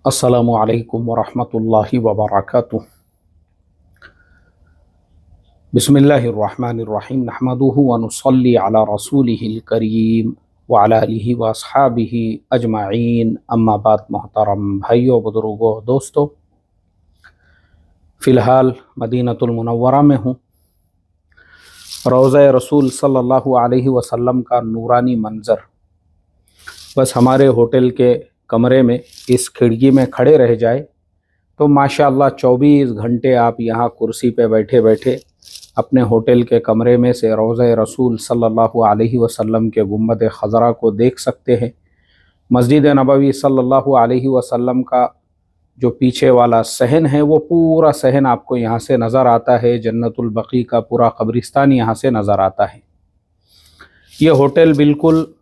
अस्सलामु अलैकुम वरहमतुल्लाहि वबरकातुह। बिस्मिल्लाहिर्रहमानिर्रहीम। नहमदुहु व नुसल्ली अला रसूलिहिल करीम व अला आलिहि व अस्हाबिहि अजमाइन। अम्मा बाद। मोहतरम भाइयों, बुजुर्गों, दोस्तों, फ़िलहाल मदीनतुल मुनव्वरा में हूँ। रोज़ा रसूल सल्लल्लाहु अलैहि वसल्लम का नूरानी मंज़र बस हमारे होटल के कमरे में इस खिड़की में खड़े रह जाए तो माशाअल्लाह 24 घंटे आप यहाँ कुर्सी पे बैठे बैठे अपने होटल के कमरे में से रोज़ा रसूल सल्लल्लाहु अलैहि वसल्लम के गुंबद खज़रा को देख सकते हैं। मस्जिद नबवी सल्लल्लाहु अलैहि वसल्लम का जो पीछे वाला सहन है वो पूरा सहन आपको यहाँ से नज़र आता है। जन्नतुल बकी का पूरा कब्रिस्तान यहाँ से नज़र आता है। ये होटल बिल्कुल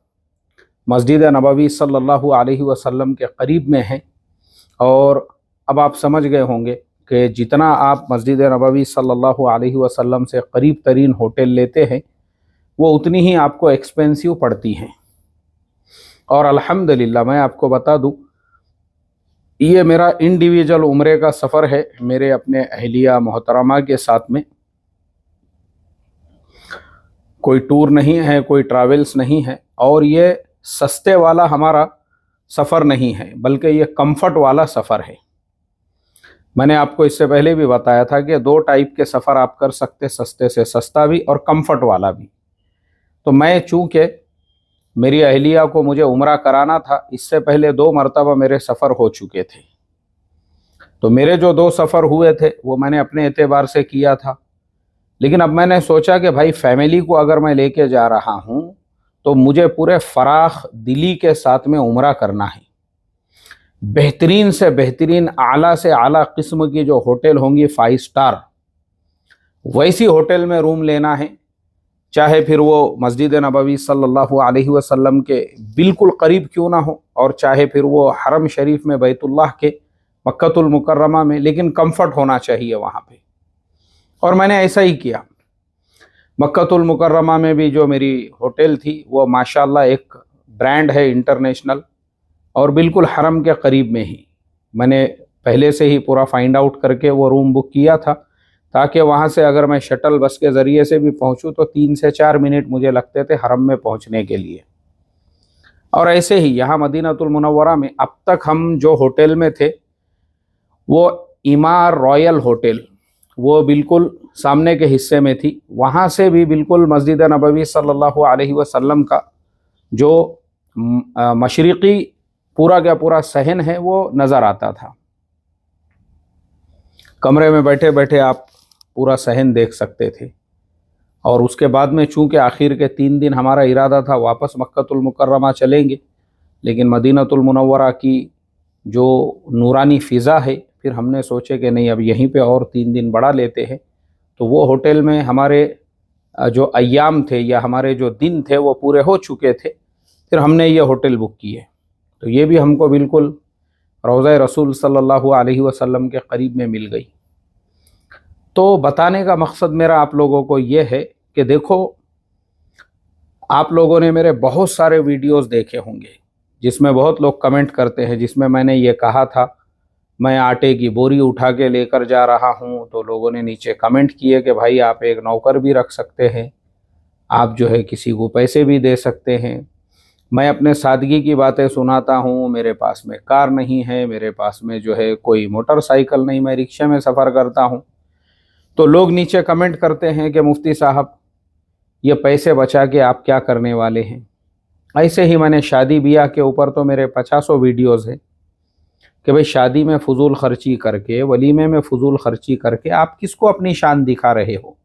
मस्जिद नबवी सल्लल्लाहु अलैहि वसल्लम के करीब में है। और अब आप समझ गए होंगे कि जितना आप मस्जिद नबवी सल्लल्लाहु अलैहि वसल्लम से करीब तरीन होटल लेते हैं वो उतनी ही आपको एक्सपेंसिव पड़ती हैं। और अल्हम्दुलिल्लाह मैं आपको बता दूं, ये मेरा इंडिविजुअल उम्रे का सफ़र है मेरे अपने अहलिया मोहतरमा के साथ में। कोई टूर नहीं है, कोई ट्रैवल्स नहीं है, और ये सस्ते वाला हमारा सफ़र नहीं है बल्कि ये कंफर्ट वाला सफ़र है। मैंने आपको इससे पहले भी बताया था कि दो टाइप के सफ़र आप कर सकते, सस्ते से सस्ता भी और कंफर्ट वाला भी। तो मैं चूँकि मेरी अहलिया को मुझे उम्रा कराना था, इससे पहले 2 मरतबा मेरे सफ़र हो चुके थे। तो मेरे जो 2 सफ़र हुए थे वो मैंने अपने एतबार से किया था। लेकिन अब मैंने सोचा कि भाई फैमिली को अगर मैं लेके जा रहा हूँ तो मुझे पूरे फराख दिली के साथ में उम्रा करना है। बेहतरीन से बेहतरीन, आला से आला किस्म की जो होटल होंगी 5 स्टार, वैसी होटल में रूम लेना है। चाहे फिर वो मस्जिद नबवी सल्लल्लाहु अलैहि वसल्लम के बिल्कुल करीब क्यों ना हो, और चाहे फिर वो हरम शरीफ में बैतुल्लाह के मक्कतुल मुकर्रमा में, लेकिन कंफर्ट होना चाहिए वहाँ पे। और मैंने ऐसा ही किया। मक्कतुल मुकर्रमा में भी जो मेरी होटल थी वो माशाल्लाह एक ब्रांड है इंटरनेशनल, और बिल्कुल हरम के करीब में ही। मैंने पहले से ही पूरा फाइंड आउट करके वो रूम बुक किया था, ताकि वहाँ से अगर मैं शटल बस के ज़रिए से भी पहुँचूँ तो 3 से 4 मिनट मुझे लगते थे हरम में पहुँचने के लिए। और ऐसे ही यहाँ मदीनतुल मुनव्वरा में अब तक हम जो होटल में थे वो इमार रॉयल होटल, वो बिल्कुल सामने के हिस्से में थी। वहाँ से भी बिल्कुल मस्जिद नबवी सल्लल्लाहु अलैहि वसल्लम का जो मशरिक़ी पूरा का पूरा सहन है वो नज़र आता था। कमरे में बैठे बैठे आप पूरा सहन देख सकते थे। और उसके बाद में चूँकि आखिर के 3 दिन हमारा इरादा था वापस मक्कतुल मुकर्रमा चलेंगे, लेकिन मदीनतुल मुनव्वरा की जो नूरानी फ़िज़ा है, फिर हमने सोचे कि नहीं, अब यहीं पे और 3 दिन बढ़ा लेते हैं। तो वो होटल में हमारे जो अय्याम थे या हमारे जो दिन थे वो पूरे हो चुके थे। फिर हमने ये होटल बुक किए। तो ये भी हमको बिल्कुल रोज़ा रसूल सल्लल्लाहु अलैहि वसल्लम के करीब में मिल गई। तो बताने का मकसद मेरा आप लोगों को ये है कि देखो, आप लोगों ने मेरे बहुत सारे वीडियोस देखे होंगे जिसमें बहुत लोग कमेंट करते हैं, जिसमें मैंने ये कहा था मैं आटे की बोरी उठा के लेकर जा रहा हूँ। तो लोगों ने नीचे कमेंट किए कि भाई आप एक नौकर भी रख सकते हैं, आप जो है किसी को पैसे भी दे सकते हैं। मैं अपने सादगी की बातें सुनाता हूँ, मेरे पास में कार नहीं है, मेरे पास में जो है कोई मोटरसाइकिल नहीं, मैं रिक्शे में सफ़र करता हूँ। तो लोग नीचे कमेंट करते हैं कि मुफ्ती साहब ये पैसे बचा के आप क्या करने वाले हैं। ऐसे ही मैंने शादी ब्याह के ऊपर तो मेरे 50 वीडियोज़ हैं कि भाई शादी में फ़ुजूल ख़र्ची करके, वलीमे में फ़ुजूल ख़र्ची करके आप किसको अपनी शान दिखा रहे हो।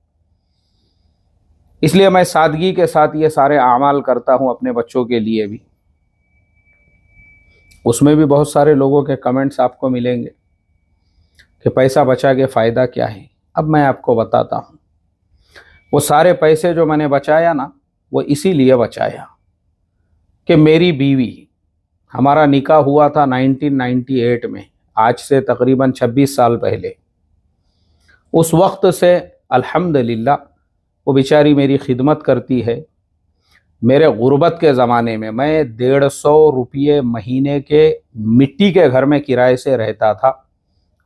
इसलिए मैं सादगी के साथ ये सारे आमाल करता हूँ अपने बच्चों के लिए भी। उसमें भी बहुत सारे लोगों के कमेंट्स आपको मिलेंगे कि पैसा बचा के फ़ायदा क्या है। अब मैं आपको बताता हूँ, वो सारे पैसे जो मैंने बचाया ना, वो इसीलिए बचाया कि मेरी बीवी, हमारा निकाह हुआ था 1998 में, आज से तकरीबन 26 साल पहले। उस वक्त से अल्हम्दुलिल्लाह वो बेचारी मेरी खिदमत करती है। मेरे गुर्बत के ज़माने में मैं 150 रुपये महीने के मिट्टी के घर में किराए से रहता था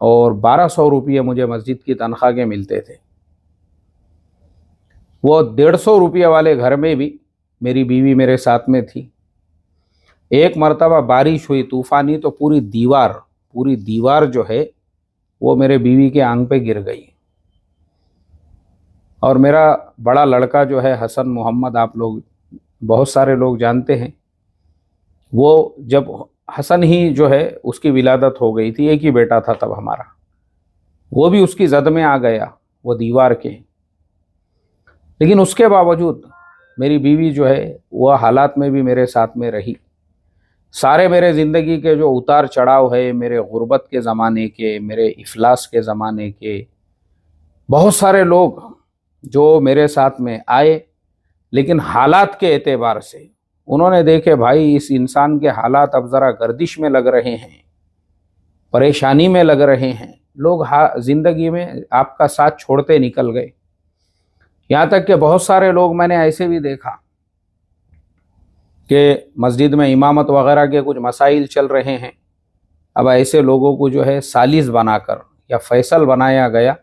और 1200 रुपये मुझे मस्जिद की तनख्वाह के मिलते थे। वो 150 रुपये वाले घर में भी मेरी बीवी मेरे साथ में थी। एक मर्तबा बारिश हुई तूफ़ानी, तो पूरी दीवार जो है वो मेरे बीवी के आंग पे गिर गई। और मेरा बड़ा लड़का जो है हसन मोहम्मद, आप लोग बहुत सारे लोग जानते हैं, वो जब हसन ही जो है उसकी विलादत हो गई थी, एक ही बेटा था तब हमारा, वो भी उसकी जद में आ गया वो दीवार के। लेकिन उसके बावजूद मेरी बीवी जो है वह हालात में भी मेरे साथ में रही। सारे मेरे ज़िंदगी के जो उतार चढ़ाव है, मेरे गुर्बत के ज़माने के, मेरे इफलास के ज़माने के, बहुत सारे लोग जो मेरे साथ में आए, लेकिन हालात के एतबार से उन्होंने देखे भाई इस इंसान के हालात अब ज़रा गर्दिश में लग रहे हैं, परेशानी में लग रहे हैं, लोग ज़िंदगी में आपका साथ छोड़ते निकल गए। यहाँ तक कि बहुत सारे लोग मैंने ऐसे भी देखा कि मस्जिद में इमामत वगैरह के कुछ मसाइल चल रहे हैं, अब ऐसे लोगों को जो है सालिस बनाकर या फैसल बनाया गया।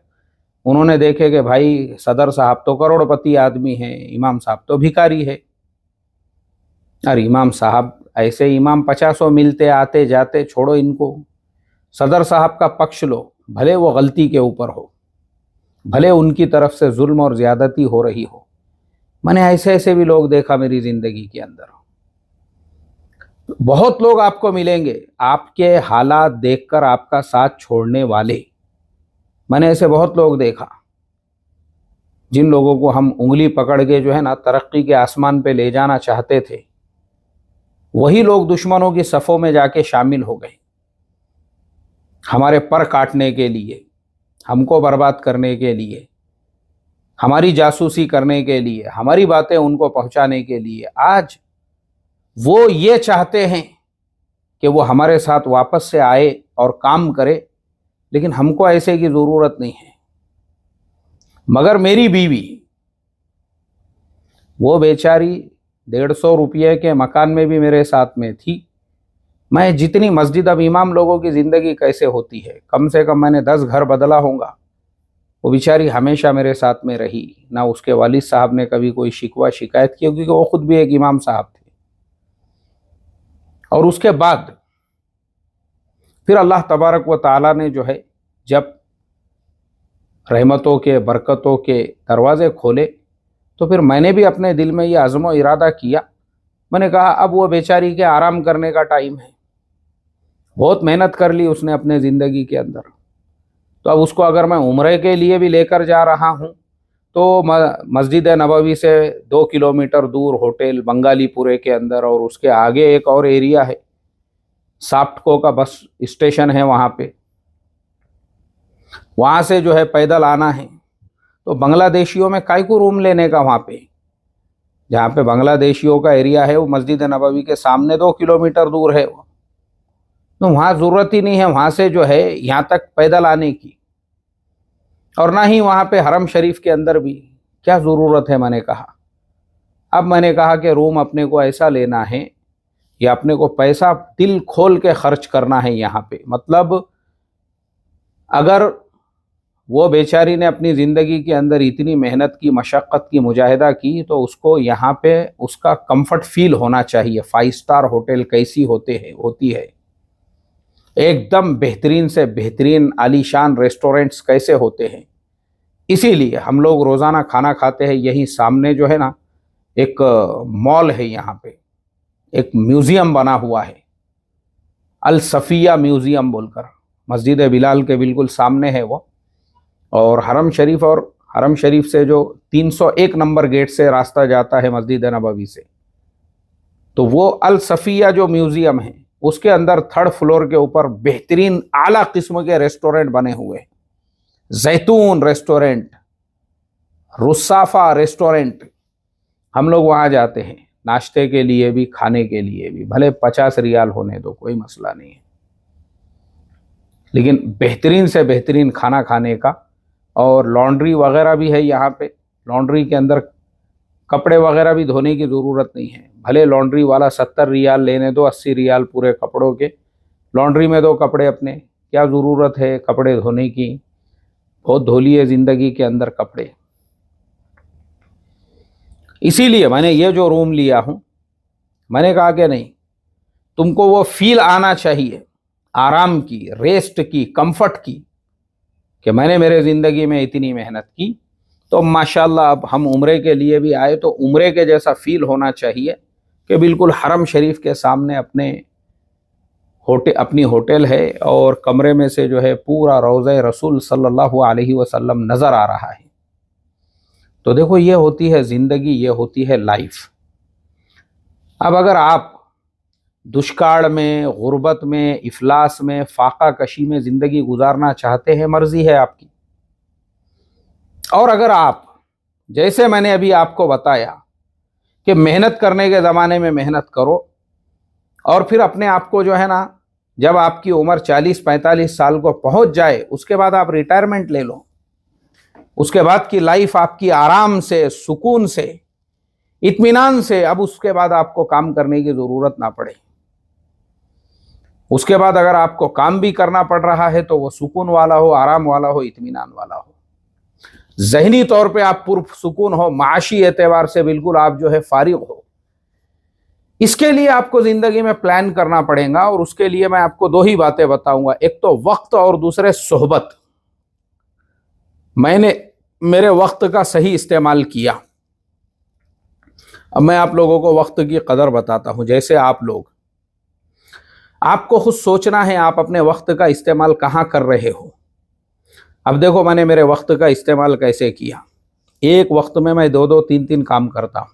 उन्होंने देखे कि भाई सदर साहब तो करोड़पति आदमी हैं, इमाम साहब तो भिखारी है। अरे इमाम साहब ऐसे इमाम 50 मिलते आते जाते, छोड़ो इनको, सदर साहब का पक्ष लो, भले वो गलती के ऊपर हो, भले उनकी तरफ से जुल्म और ज़्यादती हो रही हो। मैंने ऐसे ऐसे भी लोग देखा मेरी ज़िंदगी के अंदर। बहुत लोग आपको मिलेंगे आपके हालात देखकर आपका साथ छोड़ने वाले। मैंने ऐसे बहुत लोग देखा जिन लोगों को हम उंगली पकड़ के जो है ना तरक्की के आसमान पे ले जाना चाहते थे, वही लोग दुश्मनों की सफ़ों में जाके शामिल हो गए, हमारे पर काटने के लिए, हमको बर्बाद करने के लिए, हमारी जासूसी करने के लिए, हमारी बातें उनको पहुंचाने के लिए। आज वो ये चाहते हैं कि वो हमारे साथ वापस से आए और काम करे, लेकिन हमको ऐसे की ज़रूरत नहीं है। मगर मेरी बीवी, वो बेचारी 150 रुपये के मकान में भी मेरे साथ में थी। मैं जितनी मस्जिद, अब इमाम लोगों की ज़िंदगी कैसे होती है, कम से कम मैंने 10 घर बदला होगा, वो बेचारी हमेशा मेरे साथ में रही। ना उसके वालिद साहब ने कभी कोई शिकवा शिकायत की, क्योंकि वो खुद भी एक इमाम साहब थे। और उसके बाद फिर अल्लाह तबारक व ताला ने जो है जब रहमतों के, बरकतों के दरवाज़े खोले, तो फिर मैंने भी अपने दिल में ये अज़्म व इरादा किया। मैंने कहा अब वो बेचारी के आराम करने का टाइम है। बहुत मेहनत कर ली उसने अपने ज़िंदगी के अंदर, तो अब उसको अगर मैं उम्रे के लिए भी लेकर जा रहा हूँ, तो मस्जिद नबवी से 2 किलोमीटर दूर होटल बंगालीपुरे के अंदर, और उसके आगे एक और एरिया है, साप्टको का बस स्टेशन है, वहाँ पे, वहाँ से जो है पैदल आना है। तो बांग्लादेशियों में काय को रूम लेने का, वहाँ पे जहाँ पे बांग्लादेशियों का एरिया है वो मस्जिद नबवी के सामने 2 किलोमीटर दूर है वो, तो वहाँ ज़रूरत ही नहीं है वहाँ से जो है यहाँ तक पैदल आने की, और ना ही वहाँ पे हरम शरीफ के अंदर भी क्या ज़रूरत है। मैंने कहा अब मैंने कहा कि रूम अपने को ऐसा लेना है या अपने को पैसा दिल खोल के खर्च करना है यहाँ पे। मतलब अगर वो बेचारी ने अपनी ज़िंदगी के अंदर इतनी मेहनत की, मशक्क़त की, मुजाहिदा की, तो उसको यहाँ पे उसका कंफर्ट फील होना चाहिए। 5 स्टार होटल कैसी होती है, एकदम बेहतरीन से बेहतरीन आलीशान रेस्टोरेंट्स कैसे होते हैं। इसीलिए हम लोग रोज़ाना खाना खाते हैं यहीं सामने जो है ना एक मॉल है, यहाँ पे एक म्यूज़ियम बना हुआ है, अल सफ़िया म्यूज़ियम बोलकर, मस्जिद बिलाल के बिल्कुल सामने है वो। और हरम शरीफ से जो 301 नंबर गेट से रास्ता जाता है मस्जिद नबवी से, तो वो अल सफ़िया जो म्यूज़ियम है उसके अंदर 3rd फ्लोर के ऊपर बेहतरीन आला किस्म के रेस्टोरेंट बने हुए हैं। जैतून रेस्टोरेंट, रुसाफा रेस्टोरेंट, हम लोग वहाँ जाते हैं नाश्ते के लिए भी, खाने के लिए भी, भले 50 रियाल होने दो, कोई मसला नहीं है, लेकिन बेहतरीन से बेहतरीन खाना खाने का। और लॉन्ड्री वगैरह भी है यहाँ पे, लॉन्ड्री के अंदर कपड़े वगैरह भी धोने की ज़रूरत नहीं है। भले लॉन्ड्री वाला 70 रियाल लेने दो, 80 रियाल पूरे कपड़ों के, लॉन्ड्री में दो कपड़े अपने, क्या ज़रूरत है कपड़े धोने की। बहुत धो लिए ज़िंदगी के अंदर कपड़े। इसीलिए मैंने ये जो रूम लिया हूँ, मैंने कहा कि नहीं, तुमको वो फील आना चाहिए आराम की, रेस्ट की, कंफर्ट की, कि मैंने मेरे ज़िंदगी में इतनी मेहनत की। तो माशाल्लाह अब हम उम्रे के लिए भी आए तो उम्रे के जैसा फील होना चाहिए कि बिल्कुल हरम शरीफ के सामने अपनी होटल है और कमरे में से जो है पूरा रोज़े रसूल सल्लल्लाहु अलैहि वसल्लम नज़र आ रहा है। तो देखो, ये होती है ज़िंदगी, ये होती है लाइफ। अब अगर आप दुष्काल में, गुर्बत में, इफलास में, फाका कशी में ज़िंदगी गुजारना चाहते हैं, मर्जी है आपकी। और अगर आप, जैसे मैंने अभी आपको बताया कि मेहनत करने के ज़माने में मेहनत करो, और फिर अपने आप को जो है ना, जब आपकी उम्र 40-45 साल को पहुंच जाए, उसके बाद आप रिटायरमेंट ले लो। उसके बाद की लाइफ आपकी आराम से, सुकून से, इत्मीनान से, अब उसके बाद आपको काम करने की ज़रूरत ना पड़े। उसके बाद अगर आपको काम भी करना पड़ रहा है तो वो सुकून वाला हो, आराम वाला हो, इत्मीनान वाला हो। ज़हनी तौर पे आप पुरसुकून हो, माशी एतबार से बिल्कुल आप जो है फारिग हो। इसके लिए आपको ज़िंदगी में प्लान करना पड़ेगा, और उसके लिए मैं आपको दो ही बातें बताऊंगा, एक तो वक्त और दूसरे सोहबत। मैंने मेरे वक्त का सही इस्तेमाल किया। अब मैं आप लोगों को वक्त की कदर बताता हूं। जैसे आप लोग, आपको खुद सोचना है आप अपने वक्त का इस्तेमाल कहाँ कर रहे हो। अब देखो, मैंने मेरे वक्त का इस्तेमाल कैसे किया। एक वक्त में मैं 2-2, 3-3 काम करता हूँ।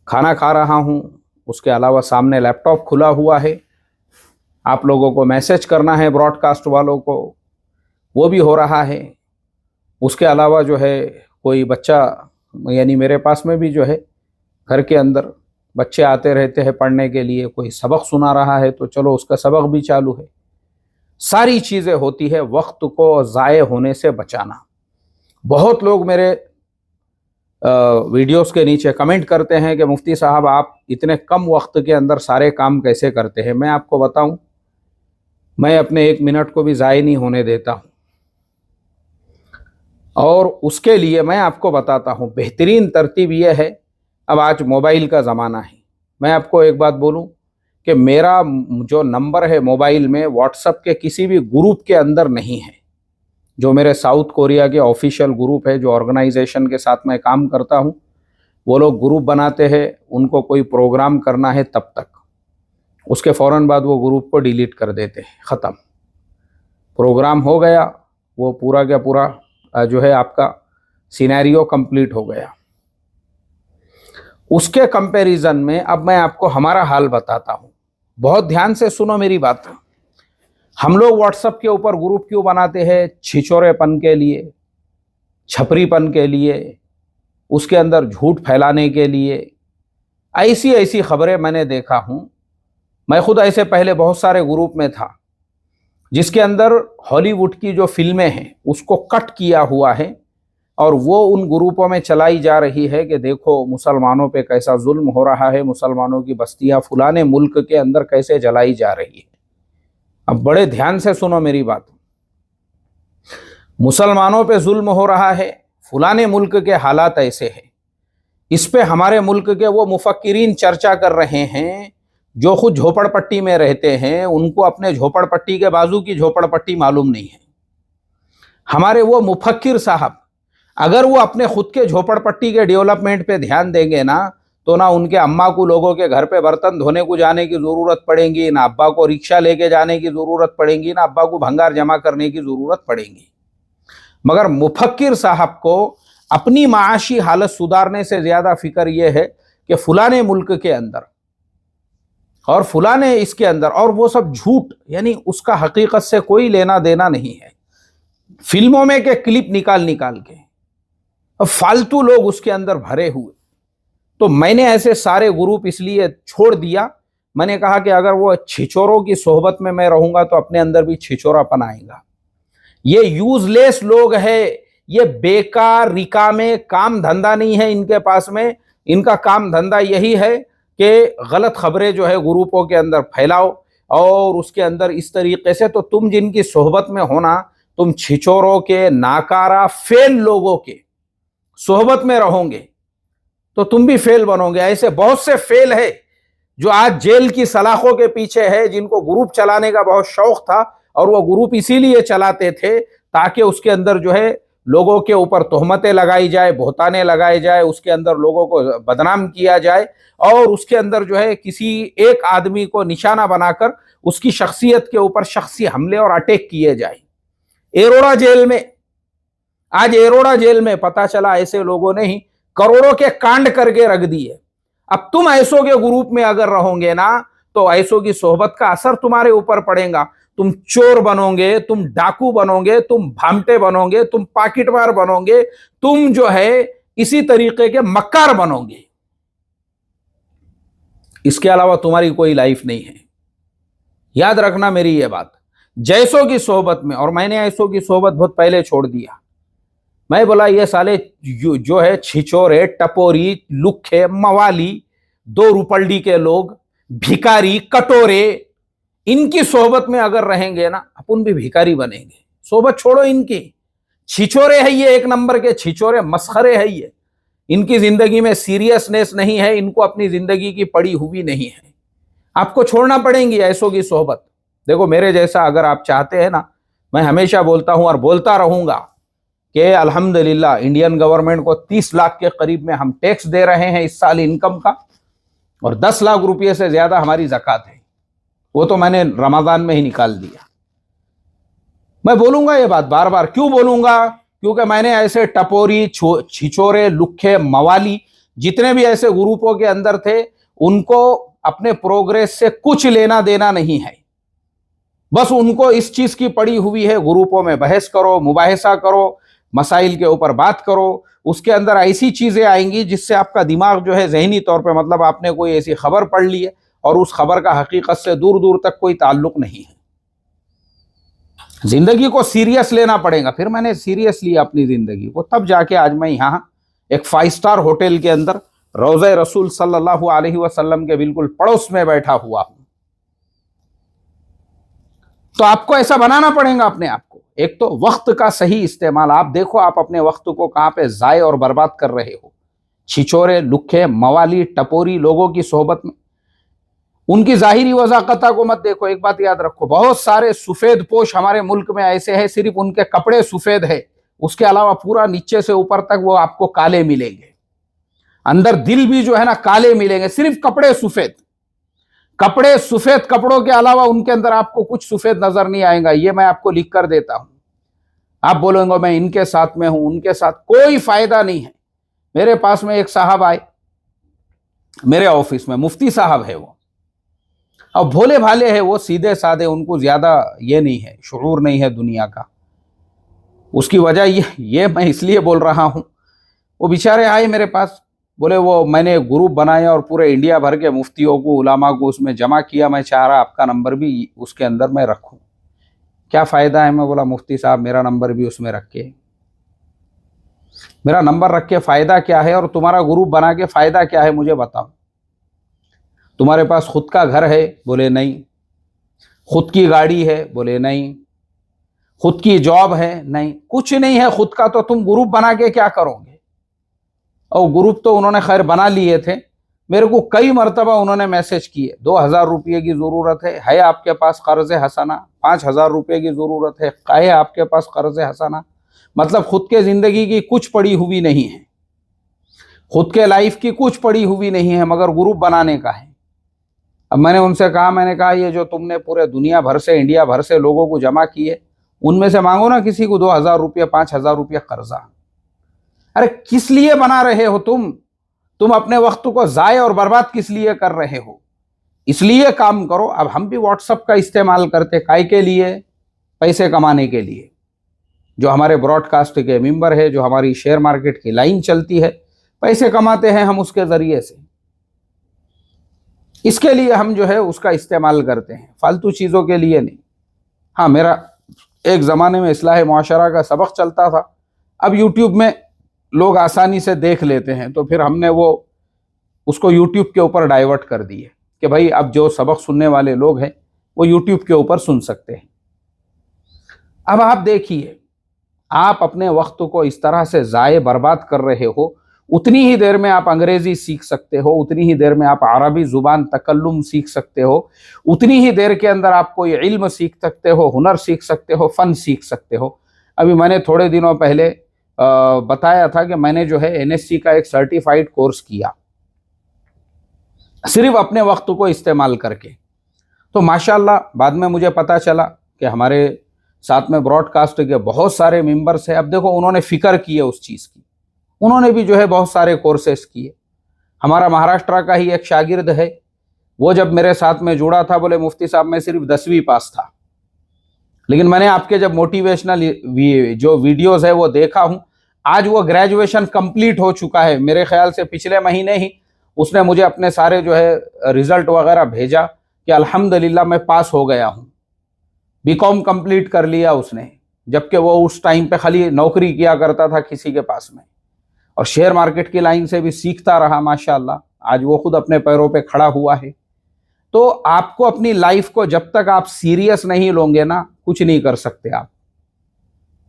खाना खा रहा हूँ, उसके अलावा सामने लैपटॉप खुला हुआ है, आप लोगों को मैसेज करना है, ब्रॉडकास्ट वालों को, वो भी हो रहा है। उसके अलावा जो है कोई बच्चा, यानी मेरे पास में भी जो है घर के अंदर बच्चे आते रहते हैं पढ़ने के लिए, कोई सबक सुना रहा है तो चलो उसका सबक भी चालू है। सारी चीज़ें होती है वक्त को ज़ाये होने से बचाना। बहुत लोग मेरे वीडियोस के नीचे कमेंट करते हैं कि मुफ्ती साहब आप इतने कम वक्त के अंदर सारे काम कैसे करते हैं। मैं आपको बताऊं, मैं अपने 1 मिनट को भी ज़ाये नहीं होने देता हूं। और उसके लिए मैं आपको बताता हूं, बेहतरीन तरतीब यह है, अब आज मोबाइल का ज़माना है। मैं आपको एक बात बोलूं कि मेरा जो नंबर है मोबाइल में, व्हाट्सएप के किसी भी ग्रुप के अंदर नहीं है। जो मेरे साउथ कोरिया के ऑफिशियल ग्रुप है, जो ऑर्गेनाइजेशन के साथ मैं काम करता हूं, वो लोग ग्रुप बनाते हैं, उनको कोई प्रोग्राम करना है तब तक, उसके फ़ौरन बाद वो ग्रुप को डिलीट कर देते हैं। ख़त्म, प्रोग्राम हो गया, वो पूरा का पूरा जो है आपका सिनेरियो कंप्लीट हो गया। उसके कंपैरिजन में अब मैं आपको हमारा हाल बताता हूं। बहुत ध्यान से सुनो मेरी बात। हम लोग व्हाट्सएप के ऊपर ग्रुप क्यों बनाते हैं? छिछोरेपन के लिए, छपरीपन के लिए, उसके अंदर झूठ फैलाने के लिए। ऐसी ऐसी खबरें मैंने देखा हूं। मैं खुद ऐसे पहले बहुत सारे ग्रुप में था, जिसके अंदर हॉलीवुड की जो फिल्में हैं उसको कट किया हुआ है, और वो उन ग्रुपों में चलाई जा रही है कि देखो मुसलमानों पे कैसा जुल्म हो रहा है, मुसलमानों की बस्तियां फुलाने मुल्क के अंदर कैसे जलाई जा रही है। अब बड़े ध्यान से सुनो मेरी बात। मुसलमानों पे जुल्म हो रहा है, फुलाने मुल्क के हालात ऐसे हैं, इस पे हमारे मुल्क के वो मुफक्किरीन चर्चा कर रहे हैं जो खुद झोपड़पट्टी में रहते हैं। उनको अपने झोपड़पट्टी के बाजू की झोपड़पट्टी मालूम नहीं है। हमारे वो मुफक्किर साहब अगर वो अपने खुद के झोपड़पट्टी के डेवलपमेंट पे ध्यान देंगे ना, तो ना उनके अम्मा को लोगों के घर पे बर्तन धोने को जाने की ज़रूरत पड़ेगी, ना अब्बा को रिक्शा लेके जाने की ज़रूरत पड़ेगी, ना अब्बा को भंगार जमा करने की ज़रूरत पड़ेगी। मगर मुफक्किर साहब को अपनी माशी हालत सुधारने से ज़्यादा फिक्र यह है कि फुलाने मुल्क के अंदर और फुलाने इसके अंदर, और वो सब झूठ, यानी उसका हकीकत से कोई लेना देना नहीं है। फिल्मों में के क्लिप निकाल निकाल के फालतू लोग उसके अंदर भरे हुए। तो मैंने ऐसे सारे ग्रुप इसलिए छोड़ दिया। मैंने कहा कि अगर वो छिछोरों की सोहबत में मैं रहूंगा तो अपने अंदर भी छिछोरापन आएगा। ये यूजलेस लोग हैं, ये बेकार रिकामे, काम धंधा नहीं है इनके पास में, इनका काम धंधा यही है कि गलत खबरें जो है ग्रुपों के अंदर फैलाओ, और उसके अंदर इस तरीके से तो तुम जिनकी सोहबत में होना, तुम छिचोरों के, नाकारा, फेल लोगों के सोहबत में रहोगे तो तुम भी फेल बनोगे। ऐसे बहुत से फेल है जो आज जेल की सलाखों के पीछे है, जिनको ग्रुप चलाने का बहुत शौक था, और वो ग्रुप इसीलिए चलाते थे ताकि उसके अंदर जो है लोगों के ऊपर तोहमतें लगाई जाए, बहुताने लगाए जाए, उसके अंदर लोगों को बदनाम किया जाए, और उसके अंदर जो है किसी एक आदमी को निशाना बनाकर उसकी शख्सियत के ऊपर शख्सी हमले और अटैक किए जाए। एरोड़ा जेल में, आज एरोड़ा जेल में पता चला ऐसे लोगों ने ही करोड़ों के कांड करके रख दिए। अब तुम ऐसों के ग्रुप में अगर रहोगे ना तो ऐसों की सोहबत का असर तुम्हारे ऊपर पड़ेगा। तुम चोर बनोगे, तुम डाकू बनोगे, तुम भामटे बनोगे, तुम पाकिटमार बनोगे, तुम जो है इसी तरीके के मक्कार बनोगे। इसके अलावा तुम्हारी कोई लाइफ नहीं है। याद रखना मेरी ये बात। जैसों की सोहबत में, और मैंने ऐसों की सोहबत बहुत पहले छोड़ दिया। मैं बोला ये साले जो है छिचोरे, टपोरी, लुखे, मवाली, दो रुपल्डी के लोग, भिकारी, कटोरे, इनकी सोहबत में अगर रहेंगे ना अपन भी भिखारी बनेंगे। सोहबत छोड़ो इनकी। छिचोरे है ये, एक नंबर के छिचोरे, मसखरे है ये। इनकी जिंदगी में सीरियसनेस नहीं है, इनको अपनी जिंदगी की पड़ी हुई नहीं है। आपको छोड़ना पड़ेगी ऐसों की सोहबत। देखो मेरे जैसा अगर आप चाहते हैं ना, मैं हमेशा बोलता हूं और बोलता रहूंगा कि अल्हम्दुलिल्लाह इंडियन गवर्नमेंट को 30 लाख के करीब में हम टैक्स दे रहे हैं इस साल इनकम का, और 10 लाख रुपये से ज्यादा हमारी ज़कात है। वो तो मैंने रमजान में ही निकाल दिया। मैं बोलूंगा ये बात बार बार। क्यों बोलूंगा? क्योंकि मैंने ऐसे टपोरी, छिचोरे, लुखे, मवाली, जितने भी ऐसे ग्रुपों के अंदर थे, उनको अपने प्रोग्रेस से कुछ लेना देना नहीं है। बस उनको इस चीज की पड़ी हुई है, ग्रुपों में बहस करो, मुबाहिसा करो, मसाइल के ऊपर बात करो। उसके अंदर ऐसी चीजें आएंगी जिससे आपका दिमाग जो है जहनी तौर पे, मतलब आपने कोई ऐसी खबर पढ़ ली है और उस खबर का हकीकत से दूर दूर तक कोई ताल्लुक नहीं है। जिंदगी को सीरियस लेना पड़ेगा। फिर मैंने सीरियस लिया अपनी जिंदगी को, तब जाके आज मैं यहाँ एक 5 स्टार होटल के अंदर रोज़े रसूल सल्लल्लाहु अलैहि वसल्लम के बिल्कुल पड़ोस में बैठा हुआ हूं। तो आपको ऐसा बनाना पड़ेगा अपने आप को। एक तो वक्त का सही इस्तेमाल। आप देखो आप अपने वक्त को कहां पे जाय और बर्बाद कर रहे हो। छिचोरे, लुखे, मवाली, टपोरी लोगों की सोहबत में। उनकी जाहिरी वजाकता को मत देखो। एक बात याद रखो, बहुत सारे सफेद पोश हमारे मुल्क में ऐसे हैं, सिर्फ उनके कपड़े सफेद है, उसके अलावा पूरा नीचे से ऊपर तक वो आपको काले मिलेंगे। अंदर दिल भी जो है ना काले मिलेंगे, सिर्फ कपड़े सफेद। कपड़े सफेद, कपड़ों के अलावा उनके अंदर आपको कुछ सफेद नजर नहीं आएगा। ये मैं आपको लिख कर देता हूं। आप बोलेंगे मैं इनके साथ में हूं, उनके साथ, कोई फायदा नहीं है। मेरे पास में एक साहब आए मेरे ऑफिस में, मुफ्ती साहब है वो, अब भोले भाले है वो, सीधे साधे, उनको ज्यादा ये नहीं है, शुऊर नहीं है दुनिया का। उसकी वजह ये मैं इसलिए बोल रहा हूं, वो बेचारे आए मेरे पास, बोले वो मैंने ग्रुप बनाया और पूरे इंडिया भर के मुफ्तियों को, उलामा को उसमें जमा किया, मैं चाह रहा आपका नंबर भी उसके अंदर मैं रखूं, क्या फ़ायदा है? मैं बोला मुफ्ती साहब मेरा नंबर भी उसमें रख के, मेरा नंबर रख के फ़ायदा क्या है, और तुम्हारा ग्रुप बना के फ़ायदा क्या है मुझे बताओ। तुम्हारे पास खुद का घर है? बोले नहीं। खुद की गाड़ी है? बोले नहीं। खुद की जॉब है? नहीं। कुछ नहीं है खुद का, तो तुम ग्रुप बना के क्या करोगे? और ग्रुप तो उन्होंने खैर बना लिए थे। मेरे को कई मरतबा उन्होंने मैसेज किए, 2000 रुपये की ज़रूरत है आपके पास कर्ज हसाना? 5000 रुपये की ज़रूरत है आपके पास कर्ज हसाना? मतलब खुद के ज़िंदगी की कुछ पड़ी हुई नहीं है, खुद के लाइफ की कुछ पड़ी हुई नहीं है, मगर ग्रुप बनाने का है। अब मैंने उनसे कहा, मैंने कहा ये जो तुमने पूरे दुनिया भर से, इंडिया भर से लोगों को जमा किए, उनमें से मांगो ना किसी को 2000 रुपये, 5000 रुपये कर्जा। अरे किस लिए बना रहे हो तुम अपने वक्त को जाय और बर्बाद किस लिए कर रहे हो? इसलिए काम करो। अब हम भी व्हाट्सएप का इस्तेमाल करते, काय के लिए? पैसे कमाने के लिए। जो हमारे ब्रॉडकास्ट के मेंबर है, जो हमारी शेयर मार्केट की लाइन चलती है, पैसे कमाते हैं हम उसके जरिए से। इसके लिए हम जो है उसका इस्तेमाल करते हैं, फालतू चीज़ों के लिए नहीं। हाँ, मेरा एक ज़माने में इस्लाह मुआशरा का सबक चलता था, अब यूट्यूब में लोग आसानी से देख लेते हैं, तो फिर हमने वो उसको यूट्यूब के ऊपर डाइवर्ट कर दिए कि भाई अब जो सबक सुनने वाले लोग हैं वो यूट्यूब के ऊपर सुन सकते हैं। अब आप देखिए, आप अपने वक्त को इस तरह से ज़ाये बर्बाद कर रहे हो। उतनी ही देर में आप अंग्रेजी सीख सकते हो, उतनी ही देर में आप अरबी ज़ुबान तकल्लुम सीख सकते हो, उतनी ही देर के अंदर आप कोई इल्म सीख सकते हो, हुनर सीख सकते हो, फ़न सीख सकते हो। अभी मैंने थोड़े दिनों पहले बताया था कि मैंने जो है एनएससी का एक सर्टिफाइड कोर्स किया, सिर्फ अपने वक्त को इस्तेमाल करके। तो माशाल्लाह बाद में मुझे पता चला कि हमारे साथ में ब्रॉडकास्ट के बहुत सारे मेंबर्स हैं। अब देखो, उन्होंने फिक्र की है उस चीज़ की, उन्होंने भी जो है बहुत सारे कोर्सेस किए। हमारा महाराष्ट्र का ही एक शागिर्द है, वो जब मेरे साथ में जुड़ा था बोले मुफ्ती साहब मैं सिर्फ 10वीं पास था, लेकिन मैंने आपके जब मोटिवेशनल जो वीडियोस है वो देखा हूं, आज वो ग्रेजुएशन कंप्लीट हो चुका है। मेरे ख्याल से पिछले महीने ही उसने मुझे अपने सारे जो है रिजल्ट वगैरह भेजा कि अल्हम्दुलिल्लाह मैं पास हो गया हूं। बीकॉम कंप्लीट कर लिया उसने, जबकि वो उस टाइम पे खाली नौकरी किया करता था किसी के पास में, और शेयर मार्केट की लाइन से भी सीखता रहा माशाल्लाह। आज वो खुद अपने पैरों पे खड़ा हुआ है। तो आपको अपनी लाइफ को जब तक आप सीरियस नहीं लोगे ना, कुछ नहीं कर सकते। आप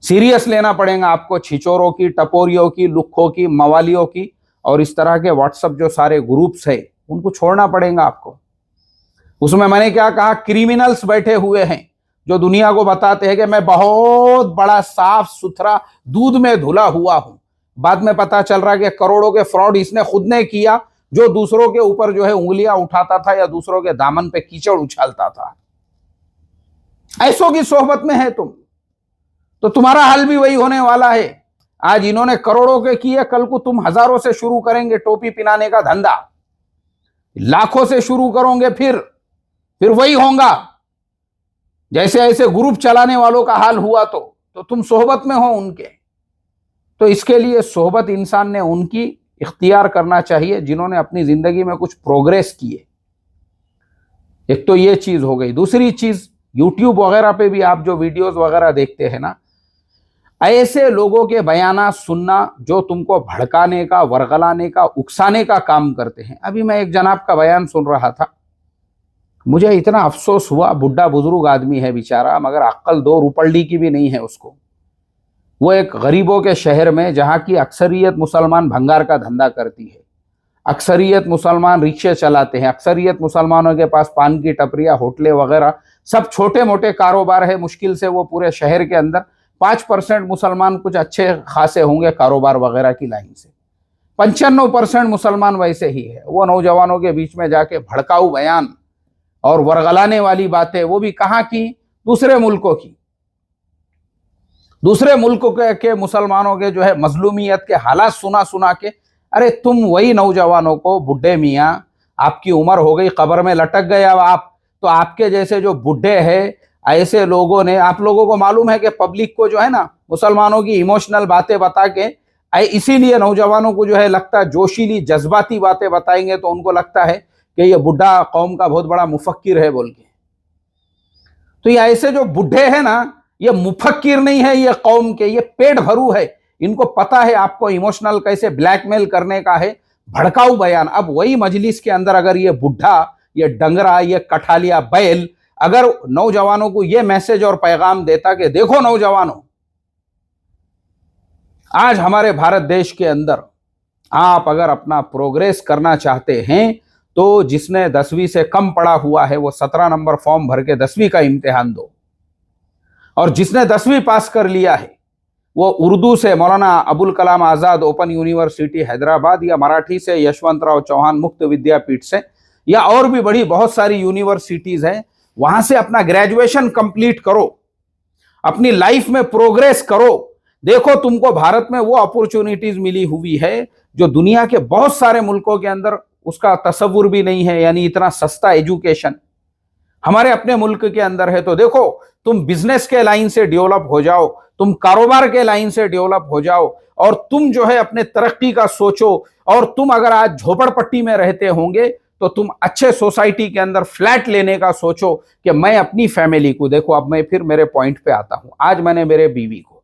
सीरियस लेना पड़ेगा आपको, छिचोरों की, टपोरियों की, लुक्खों की, मवालियों की और इस तरह के व्हाट्सएप जो सारे ग्रुप्स है उनको छोड़ना पड़ेगा आपको। उसमें मैंने क्या कहा, क्रिमिनल्स बैठे हुए हैं जो दुनिया को बताते हैं कि मैं बहुत बड़ा साफ सुथरा दूध में धुला हुआ हूं। बाद में पता चल रहा है कि करोड़ों के फ्रॉड इसने खुद ने किया, जो दूसरों के ऊपर जो है उंगलियां उठाता था या दूसरों के दामन पे कीचड़ उछालता था। ऐसों की सोहबत में है तुम, तो तुम्हारा हाल भी वही होने वाला है। आज इन्होंने करोड़ों के किए, कल को तुम हजारों से शुरू करेंगे टोपी पिनाने का धंधा, लाखों से शुरू करोगे, फिर वही होगा जैसे ऐसे ग्रुप चलाने वालों का हाल हुआ। तो तुम सोहबत में हो उनके। तो इसके लिए सोहबत इंसान ने उनकी इख्तियार करना चाहिए जिन्होंने अपनी जिंदगी में कुछ प्रोग्रेस किए। एक तो ये चीज हो गई। दूसरी चीज, यूट्यूब वगैरह पे भी आप जो वीडियोस वगैरह देखते हैं ना, ऐसे लोगों के बयाना सुनना जो तुमको भड़काने का, वर्गलाने का, उकसाने का काम करते हैं। अभी मैं एक जनाब का बयान सुन रहा था, मुझे इतना अफसोस हुआ। बुढ़ा बुजुर्ग आदमी है बेचारा, मगर अक्ल दो रुपल्ली की भी नहीं है उसको। वो एक गरीबों के शहर में, जहाँ की अक्सरियत मुसलमान भंगार का धंधा करती है, अक्सरियत मुसलमान रिक्शे चलाते हैं, अक्सरियत मुसलमानों के पास पान की टपरियाँ, होटलें वगैरह सब छोटे मोटे कारोबार है। मुश्किल से वो पूरे शहर के अंदर 5% मुसलमान कुछ अच्छे खासे होंगे कारोबार वगैरह की लाइन से, 95% मुसलमान वैसे ही है। वो नौजवानों के बीच में जाके भड़काऊ बयान और वर्गलाने वाली बातें, वो भी कहाँ की, दूसरे मुल्कों की, दूसरे मुल्कों के मुसलमानों के जो है मजलूमियत के हालात सुना सुना के। अरे तुम वही नौजवानों को, बुढ़े मियाँ आपकी उम्र हो गई, कब्र में लटक गए अब आप, तो आपके जैसे जो बुढ़े हैं ऐसे लोगों ने, आप लोगों को मालूम है कि पब्लिक को जो है ना मुसलमानों की इमोशनल बातें बता के, इसीलिए नौजवानों को जो है लगता है जोशीली जज्बाती बातें बताएंगे तो उनको लगता है कि ये बुढ़ा कौम का बहुत बड़ा मुफक्किर है बोल के। तो ये ऐसे जो बुढ़े हैं ना, ये मुफक्किर नहीं है, ये कौम के, ये पेट भरू है। इनको पता है आपको इमोशनल कैसे ब्लैकमेल करने का है, भड़काऊ बयान। अब वही मजलिस के अंदर अगर ये बुढ़ा, ये डंगरा, ये कठालिया बैल अगर नौजवानों को ये मैसेज और पैगाम देता कि देखो नौजवानों, आज हमारे भारत देश के अंदर आप अगर अपना प्रोग्रेस करना चाहते हैं तो जिसने 10वीं से कम पढ़ा हुआ है वो 17 नंबर फॉर्म भर के 10वीं का इम्तिहान दो, और जिसने 10वीं पास कर लिया है वो उर्दू से मौलाना अबुल कलाम आज़ाद ओपन यूनिवर्सिटी हैदराबाद, या मराठी से यशवंतराव चौहान मुक्त विद्यापीठ से, या और भी बड़ी बहुत सारी यूनिवर्सिटीज हैं, वहां से अपना ग्रेजुएशन कंप्लीट करो, अपनी लाइफ में प्रोग्रेस करो। देखो तुमको भारत में वो अपॉर्चुनिटीज मिली हुई है जो दुनिया के बहुत सारे मुल्कों के अंदर उसका तसव्वुर भी नहीं है। यानी इतना सस्ता एजुकेशन हमारे अपने मुल्क के अंदर है। तो देखो, तुम बिजनेस के लाइन से डेवलप हो जाओ, तुम कारोबार के लाइन से डेवलप हो जाओ, और तुम जो है अपने तरक्की का सोचो। और तुम अगर आज झोपड़पट्टी में रहते होंगे तो तुम अच्छे सोसाइटी के अंदर फ्लैट लेने का सोचो कि मैं अपनी फैमिली को, देखो अब मैं फिर मेरे पॉइंट पे आता हूं। आज मैंने मेरे बीवी को,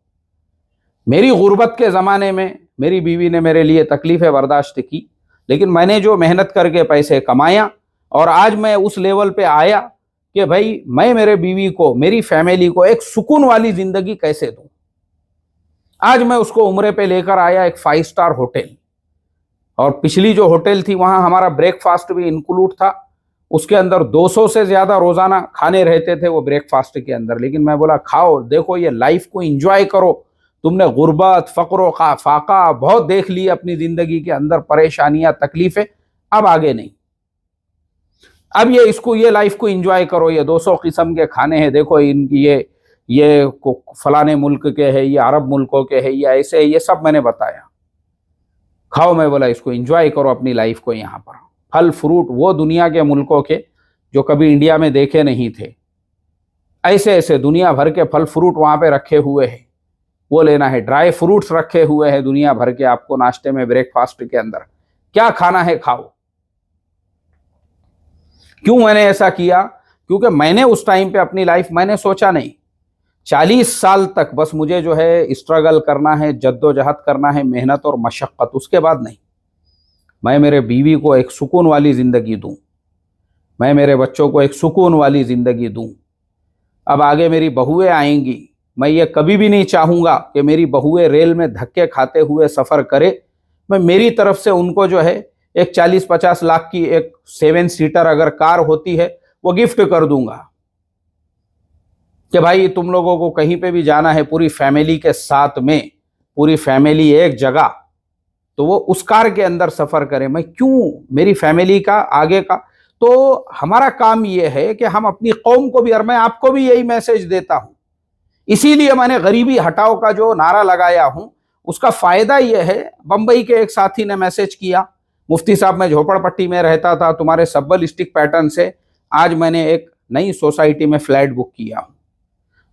मेरी गुर्बत के ज़माने में मेरी बीवी ने मेरे लिए तकलीफ़ें बर्दाश्त की, लेकिन मैंने जो मेहनत करके पैसे कमाया और आज मैं उस लेवल पे आया कि भाई मैं मेरे बीवी को, मेरी फैमिली को एक सुकून वाली जिंदगी कैसे दूं। आज मैं उसको उम्रे पे लेकर आया एक 5 स्टार होटल, और पिछली जो होटल थी वहां हमारा ब्रेकफास्ट भी इंक्लूड था। उसके अंदर 200 से ज्यादा रोजाना खाने रहते थे वो ब्रेकफास्ट के अंदर। लेकिन मैं बोला खाओ, देखो ये लाइफ को एंजॉय करो। तुमने गुर्बत, फक्र, फाका बहुत देख ली अपनी जिंदगी के अंदर, परेशानियां, तकलीफें, अब आगे नहीं। अब ये लाइफ को एंजॉय करो। ये 200 किस्म के खाने हैं, देखो इनकी ये फलाने मुल्क के है, ये अरब मुल्कों के है, ये ऐसे है, ये सब मैंने बताया। खाओ, मैं बोला इसको एंजॉय करो अपनी लाइफ को। यहाँ पर फल फ्रूट वो दुनिया के मुल्कों के जो कभी इंडिया में देखे नहीं थे, ऐसे ऐसे दुनिया भर के फल फ्रूट वहां पे रखे हुए हैं, वो लेना है। ड्राई फ्रूट्स रखे हुए हैं दुनिया भर के, आपको नाश्ते में, ब्रेकफास्ट के अंदर क्या खाना है खाओ। क्यों मैंने ऐसा किया? क्योंकि मैंने उस टाइम पे अपनी लाइफ मैंने सोचा नहीं, 40 साल तक बस मुझे जो है स्ट्रगल करना है, जद्दोजहद करना है, मेहनत और मशक्क़त, उसके बाद नहीं। मैं मेरे बीवी को एक सुकून वाली ज़िंदगी दूं, मैं मेरे बच्चों को एक सुकून वाली ज़िंदगी दूं। अब आगे मेरी बहुएं आएंगी, मैं ये कभी भी नहीं चाहूँगा कि मेरी बहुएं रेल में धक्के खाते हुए सफ़र करे। मैं मेरी तरफ से उनको जो है एक 40-50 लाख की एक 7 सीटर अगर कार होती है वो गिफ्ट कर दूंगा कि भाई तुम लोगों को कहीं पे भी जाना है पूरी फैमिली के साथ में, पूरी फैमिली एक जगह, तो वो उस कार के अंदर सफ़र करें। मैं क्यों, मेरी फैमिली का आगे का, तो हमारा काम ये है कि हम अपनी कौम को भी, और मैं आपको भी यही मैसेज देता हूं। इसीलिए मैंने गरीबी हटाओ का जो नारा लगाया हूं, उसका फायदा यह है। बंबई के एक साथी ने मैसेज किया, मुफ्ती साहब मैं झोपड़पट्टी में रहता था, तुम्हारे सब्बल स्टिक पैटर्न से आज मैंने एक नई सोसाइटी में फ्लैट बुक किया हूं।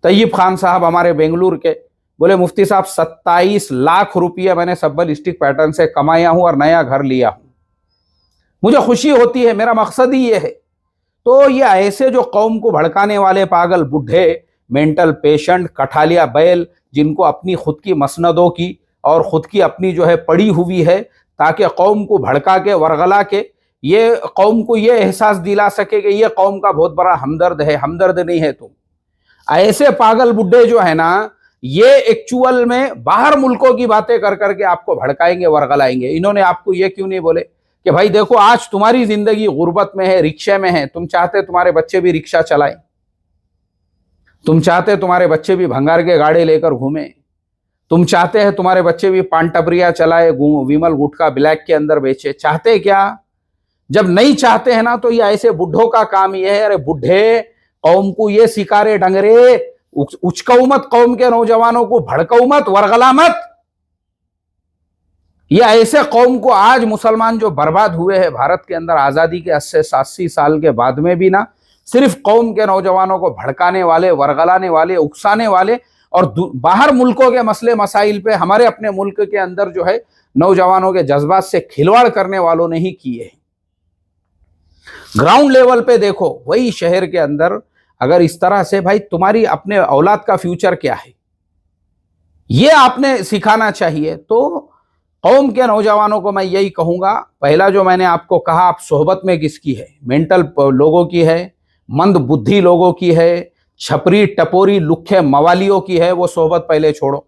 तैयब खान साहब हमारे बेंगलुरु के बोले, मुफ्ती साहब 27 लाख रुपये मैंने सब्बल स्टिक पैटर्न से कमाया हूं और नया घर लिया हूं। मुझे खुशी होती है, मेरा मकसद ही ये है। तो ये ऐसे जो कौम को भड़काने वाले पागल बुढ़े, मेंटल पेशेंट, कठालिया बैल, जिनको अपनी खुद की मसनदों की और खुद की अपनी जो है पड़ी हुई है, ताकि कौम को भड़का के, वरगला के, ये कौम को ये एहसास दिला सके कि ये कौम का बहुत बड़ा हमदर्द है। हमदर्द नहीं है तुम। ऐसे पागल बुड्ढे जो है ना, ये एक्चुअल में बाहर मुल्कों की बातें कर करके आपको भड़काएंगे, वरगलाएंगे। इन्होंने आपको ये क्यों नहीं बोले कि भाई देखो आज तुम्हारी जिंदगी गुर्बत में है, रिक्शे में है, तुम चाहते तुम्हारे बच्चे भी रिक्शा चलाएं, तुम चाहते तुम्हारे बच्चे भी भंगार के गाड़ी लेकर घूमें, तुम चाहते हैं तुम्हारे बच्चे भी पान टपरिया चलाए, विमल गुटखा ब्लैक के अंदर बेचे। चाहते क्या? जब नहीं चाहते हैं ना, तो ये ऐसे बुढ़ों का काम ये है। अरे बुढ़े, कौम को ये सिकारे डंगरे, उचकाऊ मत, कौम के नौजवानों को भड़काऊ मत, वरगला मत। ये ऐसे कौम को, आज मुसलमान जो बर्बाद हुए हैं भारत के अंदर आजादी के 80-80 साल के बाद में भी ना, सिर्फ कौम के नौजवानों को भड़काने वाले, वरगलाने वाले, उकसाने वाले, और बाहर मुल्कों के मसले मसाइल पे हमारे अपने मुल्क के अंदर जो है नौजवानों के जज्बात से खिलवाड़ करने वालों ने ही किए। ग्राउंड लेवल पे देखो, वही शहर के अंदर अगर इस तरह से, भाई तुम्हारी अपने औलाद का फ्यूचर क्या है, ये आपने सिखाना चाहिए। तो कौम के नौजवानों को मैं यही कहूंगा, पहला जो मैंने आपको कहा, आप सोहबत में किसकी है? मेंटल लोगों की है, मंद बुद्धि लोगों की है, छपरी टपोरी लुखे मवालियों की है, वो सोहबत पहले छोड़ो।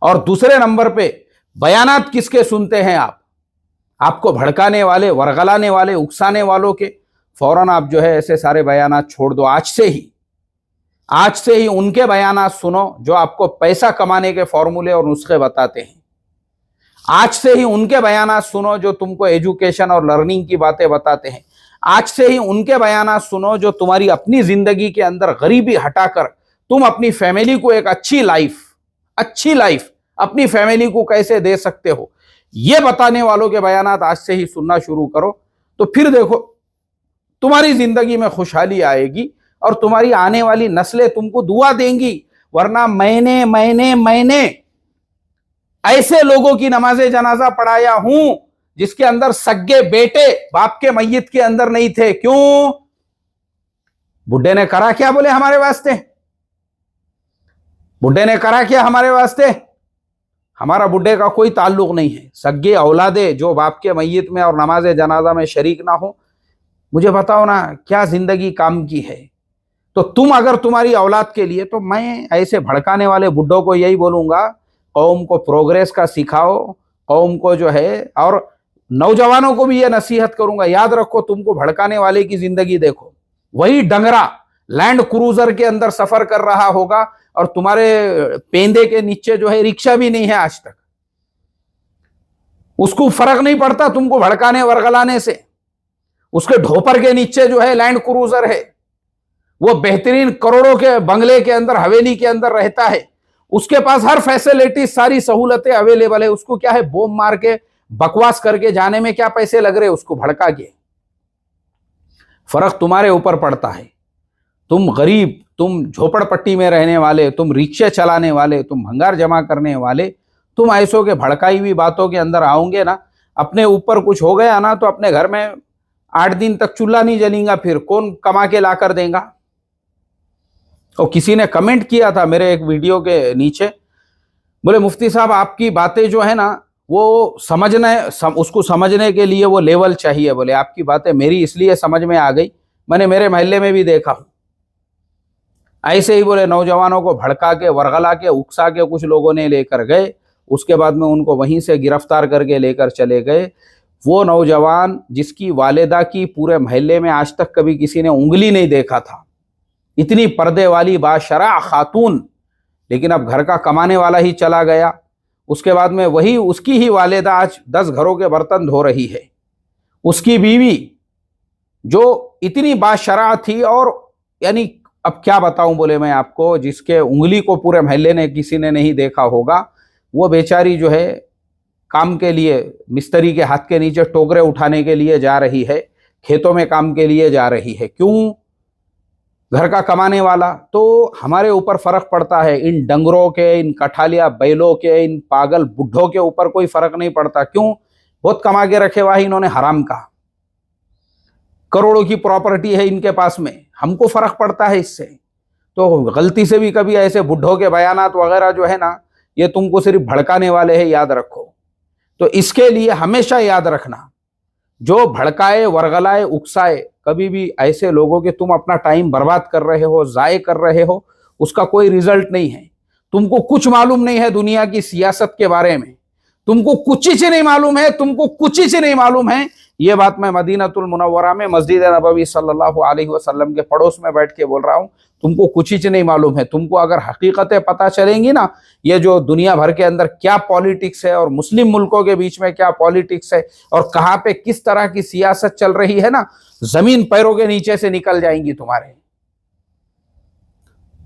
और दूसरे नंबर पे बयानात किसके सुनते हैं आप? आपको भड़काने वाले, वरगलाने वाले, उकसाने वालों के फौरन आप जो है ऐसे सारे बयानात छोड़ दो। आज से ही उनके बयानात सुनो जो आपको पैसा कमाने के फॉर्मूले और नुस्खे बताते हैं। आज से ही उनके बयानात सुनो जो तुमको एजुकेशन और लर्निंग की बातें बताते हैं। आज से ही उनके बयानात सुनो जो तुम्हारी अपनी जिंदगी के अंदर गरीबी हटाकर तुम अपनी फैमिली को एक अच्छी लाइफ अपनी फैमिली को कैसे दे सकते हो, ये बताने वालों के बयानात आज से ही सुनना शुरू करो। तो फिर देखो तुम्हारी जिंदगी में खुशहाली आएगी और तुम्हारी आने वाली नस्लें तुमको दुआ देंगी। वरना मैंने ऐसे लोगों की नमाज़े जनाजा पढ़ाया हूं जिसके अंदर सग्गे बेटे बाप के मय्यत के अंदर नहीं थे। क्यों? बुड्ढे ने करा क्या बोले हमारे वास्ते? बुड्ढे ने करा क्या हमारे वास्ते? हमारा बुढ़े का कोई ताल्लुक नहीं है। सगे औलादे जो बाप के मय्यत में और नमाज जनाजा में शरीक ना हो, मुझे बताओ ना क्या जिंदगी काम की है। तो तुम अगर तुम्हारी औलाद के लिए, तो मैं ऐसे भड़काने वाले बुड्ढों को यही बोलूंगा, कौम को प्रोग्रेस का सिखाओ, कौम को जो है, और नौजवानों को भी ये नसीहत करूंगा, याद रखो तुमको भड़काने वाले की जिंदगी देखो, वही डंगरा लैंड क्रूजर के अंदर सफर कर रहा होगा और तुम्हारे पेंदे के नीचे जो है रिक्शा भी नहीं है आज तक। उसको फर्क नहीं पड़ता तुमको भड़काने वर्गलाने से। उसके ढोपर के नीचे जो है लैंड क्रूजर है, वो बेहतरीन करोड़ों के बंगले के अंदर, हवेली के अंदर रहता है, उसके पास हर फैसिलिटी, सारी सहूलतें अवेलेबल है। उसको क्या है, बॉम्ब मार के बकवास करके जाने में क्या पैसे लग रहे, उसको भड़का के। फर्क तुम्हारे ऊपर पड़ता है। तुम गरीब, तुम झोपड़पट्टी में रहने वाले, तुम रिक्शे चलाने वाले, तुम भंगार जमा करने वाले, तुम ऐसों के भड़काई हुई बातों के अंदर आओगे ना, अपने ऊपर कुछ हो गया ना तो अपने घर में 8 दिन तक चूल्हा नहीं जलेगा, फिर कौन कमा के ला कर देगा। और किसी ने कमेंट किया था मेरे एक वीडियो के नीचे, बोले मुफ्ती साहब आपकी बातें जो है ना वो उसको समझने के लिए वो लेवल चाहिए। बोले आपकी बातें मेरी इसलिए समझ में आ गई, मैंने मेरे महल्ले में भी देखा हूं ऐसे ही। बोले नौजवानों को भड़का के, वर्गला के, उकसा के कुछ लोगों ने लेकर गए, उसके बाद में उनको वहीं से गिरफ्तार करके लेकर चले गए। वो नौजवान जिसकी वालिदा की पूरे महल्ले में आज तक कभी किसी ने उंगली नहीं देखा था, इतनी पर्दे वाली बाशरा खातून, लेकिन अब घर का कमाने वाला ही चला गया। उसके बाद में वही उसकी ही वालिदा आज 10 घरों के बर्तन धो रही है। उसकी बीवी जो इतनी बाशरा थी, और यानी अब क्या बताऊं, बोले मैं आपको, जिसके उंगली को पूरे महल्ले ने किसी ने नहीं देखा होगा, वो बेचारी जो है काम के लिए मिस्त्री के हाथ के नीचे टोकरे उठाने के लिए जा रही है, खेतों में काम के लिए जा रही है। क्यों? घर का कमाने वाला। तो हमारे ऊपर फर्क पड़ता है, इन डंगरों के, इन कठालिया बैलों के, इन पागल बुढ़ों के ऊपर कोई फर्क नहीं पड़ता। क्यों? बहुत कमा के रखे हुआ है इन्होंने हराम का, करोड़ों की प्रॉपर्टी है इनके पास में, हमको फर्क पड़ता है इससे। तो गलती से भी कभी ऐसे बुढ़ों के बयानात वगैरह जो है ना, ये तुमको सिर्फ भड़काने वाले हैं, याद रखो। तो इसके लिए हमेशा याद रखना, जो भड़काए, वर्गलाए, उकसाए, कभी भी ऐसे लोगों के तुम अपना टाइम बर्बाद कर रहे हो, जाये कर रहे हो, उसका कोई रिजल्ट नहीं है। तुमको कुछ मालूम नहीं है दुनिया की सियासत के बारे में, तुमको कुछ ही नहीं मालूम है, तुमको कुछ ही नहीं मालूम है। ये बात मैं मदीनातुल मुनव्वरा में मस्जिद नबवी सल्लल्लाहु अलैहि वसल्लम के पड़ोस में बैठ के बोल रहा हूँ। तुमको कुछ ही नहीं मालूम है। तुमको अगर हकीकतें पता चलेंगी ना, ये जो दुनिया भर के अंदर क्या पॉलिटिक्स है, और मुस्लिम मुल्कों के बीच में क्या पॉलिटिक्स है, और कहाँ पे किस तरह की सियासत चल रही है ना, जमीन पैरों के नीचे से निकल जाएंगी तुम्हारे।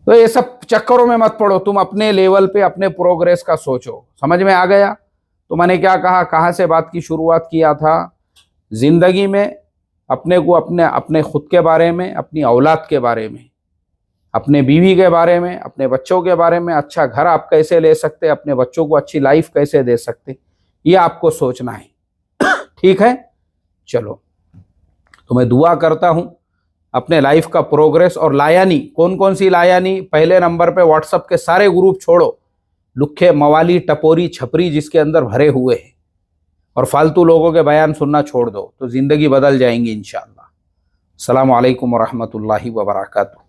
तो ये सब चक्करों में मत पड़ो, तुम अपने लेवल पे अपने प्रोग्रेस का सोचो। समझ में आ गया? तो मैंने क्या कहा, कहाँ से बात की शुरुआत किया था? जिंदगी में अपने को अपने खुद के बारे में, अपनी औलाद के बारे में, अपने बीवी के बारे में, अपने बच्चों के बारे में, अच्छा घर आप कैसे ले सकते, अपने बच्चों को अच्छी लाइफ कैसे दे सकते, ये आपको सोचना है। ठीक है, चलो। तो मैं दुआ करता हूं अपने लाइफ का प्रोग्रेस और लायानी, कौन कौन सी लायानी, पहले नंबर पे व्हाट्सएप के सारे ग्रुप छोड़ो, लुखे मवाली टपोरी छपरी जिसके अंदर भरे हुए हैं, और फालतू लोगों के बयान सुनना छोड़ दो, तो जिंदगी बदल जाएंगी इंशाअल्लाह। अस्सलामु अलैकुम व रहमतुल्लाहि व बरकातुहू।